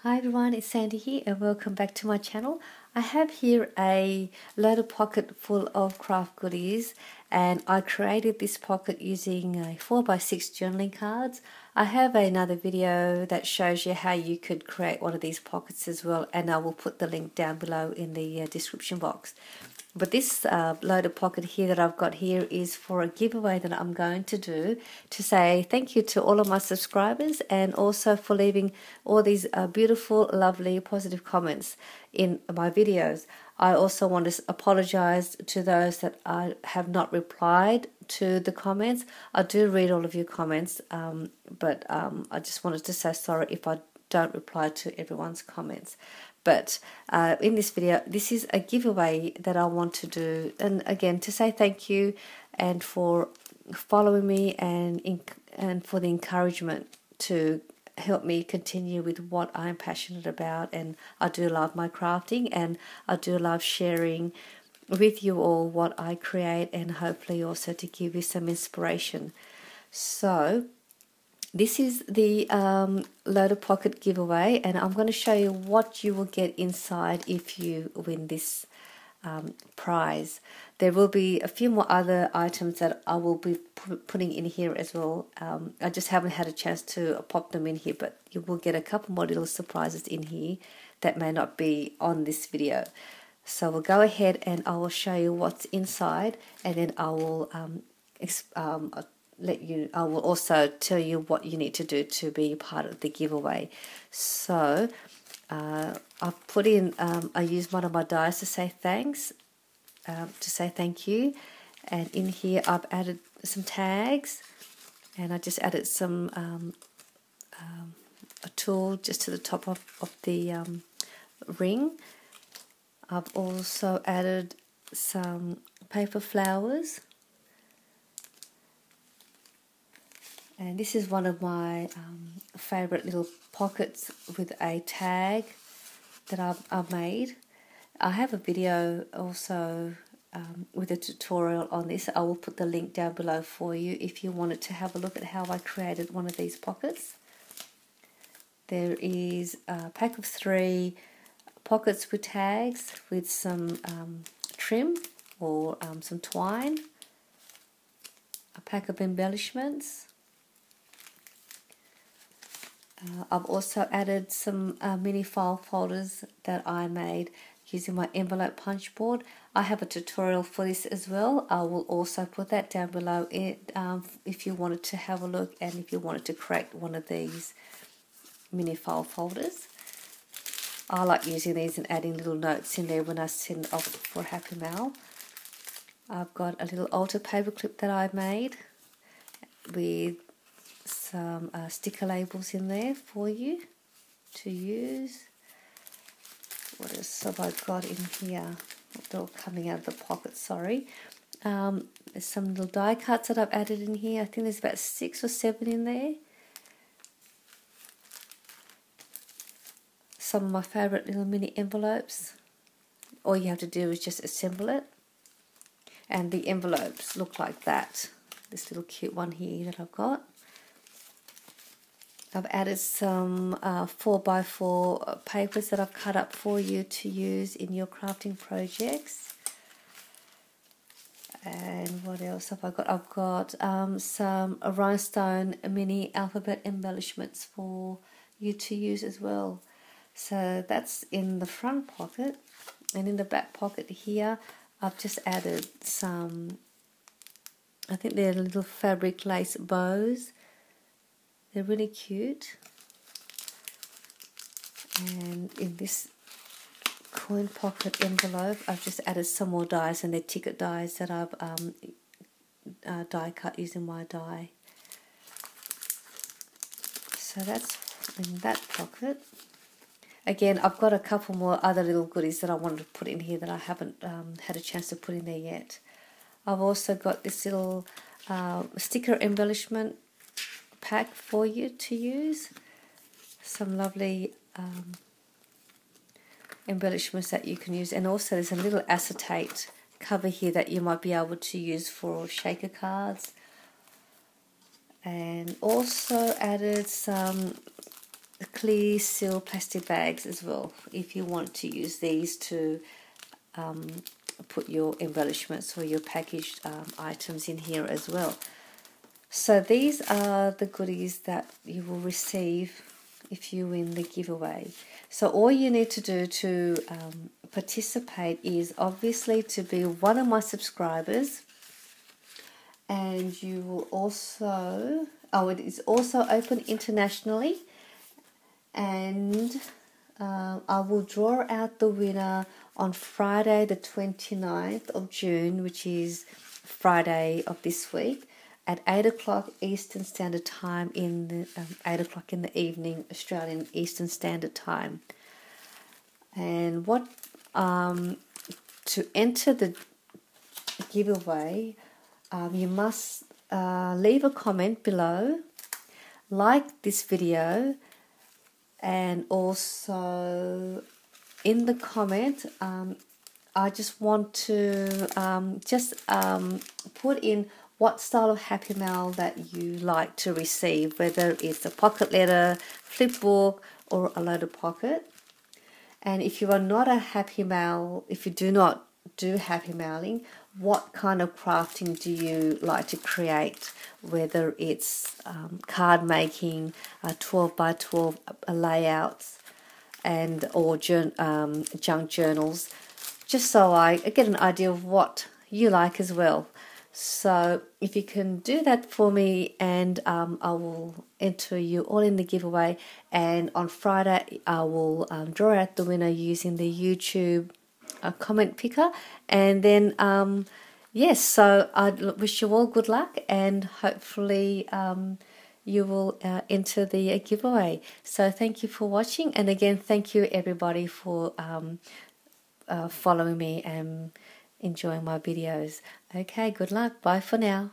Hi everyone, it's Sandy here and welcome back to my channel. I have here a loader pocket full of craft goodies, and I created this pocket using a 4x6 journaling cards. I have another video that shows you how you could create one of these pockets as well, and I will put the link down below in the description box. But this loader pocket here that I've got here is for a giveaway that I'm going to do to say thank you to all of my subscribers, and also for leaving all these beautiful, lovely, positive comments in my videos. I also want to apologize to those that I have not replied to the comments. I do read all of your comments, but I just wanted to say sorry if I don't reply to everyone's comments. But in this video, this is a giveaway that I want to do, and again to say thank you and for following me and for the encouragement to help me continue with what I'm passionate about. And I do love my crafting, and I do love sharing with you all what I create, and hopefully also to give you some inspiration. So this is the loader pocket giveaway, and I'm going to show you what you will get inside if you win this prize. There will be a few more other items that I will be putting in here as well. I just haven't had a chance to pop them in here, but you will get a couple more little surprises in here that may not be on this video. So we'll go ahead and I will show you what's inside, and then I will I will also tell you what you need to do to be part of the giveaway. So I've put in, I used one of my dies to say thanks, to say thank you, and in here I've added some tags, and I just added some a tool just to the top of the ring. I've also added some paper flowers. And this is one of my favourite little pockets with a tag that I've made. I have a video also with a tutorial on this. I will put the link down below for you if you wanted to have a look at how I created one of these pockets. There is a pack of 3 pockets with tags with some trim or some twine, a pack of embellishments. I've also added some mini file folders that I made using my envelope punch board. I have a tutorial for this as well. I will also put that down below if you wanted to have a look, and if you wanted to create one of these mini file folders. I like using these and adding little notes in there when I send off for Happymail. I've got a little altar paper clip that I made with some sticker labels in there for you to use. What else have I got in here? They're all coming out of the pocket, sorry. There's some little die cuts that I've added in here. I think there's about 6 or 7 in there. Some of my favourite little mini envelopes. All you have to do is just assemble it, and the envelopes look like that. This little cute one here that I've got. I've added some 4x4 papers that I've cut up for you to use in your crafting projects. And what else have I got? I've got some rhinestone mini alphabet embellishments for you to use as well. So that's in the front pocket. And in the back pocket here, I've just added some, I think they're little fabric lace bows. They're really cute. And in this coin pocket envelope, I've just added some more dies, and they're ticket dies that I've die cut using my die. So that's in that pocket. Again, I've got a couple more other little goodies that I wanted to put in here that I haven't had a chance to put in there yet. I've also got this little sticker embellishment pack for you to use. Some lovely embellishments that you can use, and also there's a little acetate cover here that you might be able to use for shaker cards. And also added some clear seal plastic bags as well, if you want to use these to put your embellishments or your packaged items in here as well. So these are the goodies that you will receive if you win the giveaway. So all you need to do to participate is obviously to be one of my subscribers, and you will also, it is also open internationally, and I will draw out the winner on Friday the 29th of June, which is Friday of this week, at 8 o'clock Eastern Standard Time, in the 8 o'clock in the evening Australian Eastern Standard Time. And what to enter the giveaway, you must leave a comment below, like this video, and also in the comment I just want to put in what style of Happymail that you like to receive, whether it's a pocket letter, flipbook, or a loaded pocket. And if you are not a Happymail, if you do not do Happymailing, what kind of crafting do you like to create? Whether it's card making, 12 by 12 layouts, or junk journals, just so I get an idea of what you like as well. So if you can do that for me, and I will enter you all in the giveaway, and on Friday I will draw out the winner using the YouTube comment picker. And then yes, so I wish you all good luck, and hopefully you will enter the giveaway. So thank you for watching, and again thank you everybody for following me and enjoying my videos. Okay, good luck. Bye for now.